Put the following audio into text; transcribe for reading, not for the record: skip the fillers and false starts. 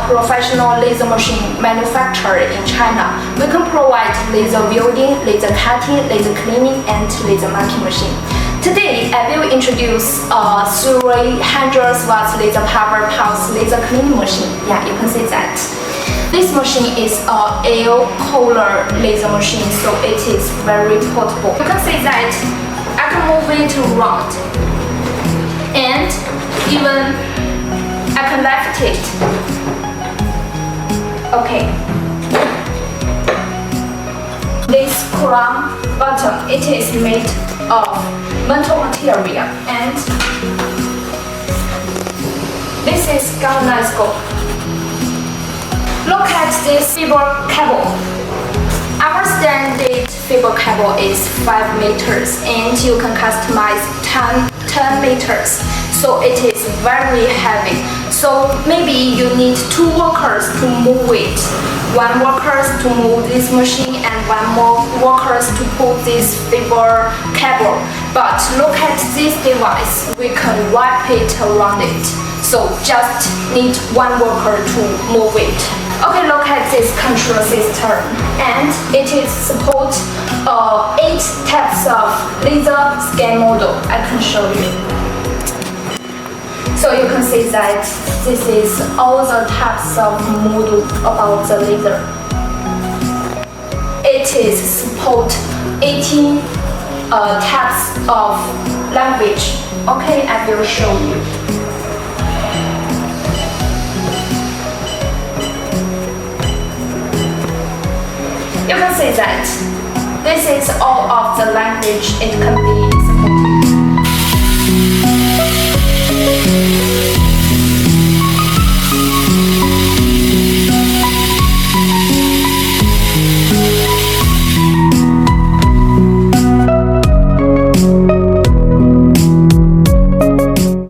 professional laser machine manufacturer in China. We can provide laser welding, laser cutting, laser cleaning, and laser marking machine. Today, I will introduce a 300 watts laser power pulse laser cleaning machine. Yeah, you can see that. This machine is a air cooler laser machine, so it is very portable. You can see that I can move it around, and even I can lift it. Okay. This chrome bottom, it is made of metal material, and this is galvanized gold. Look at this fiber cable. Our standard fiber cable is 5 meters, and you can customize 10 meters. So it is very heavy. So maybe you need 2 workers to move it. 1 worker to move this machine and 1 more workers to pull this fiber cable. But look at this device. We can wrap it around it. So just need 1 worker to move it. Okay, look at this control system, and it is support 8 types of laser scan model. I can show you. So you can see that this is all the types of model about the laser. It is support 18 types of language. Okay, I will show you. You can see that this is all of the language it can be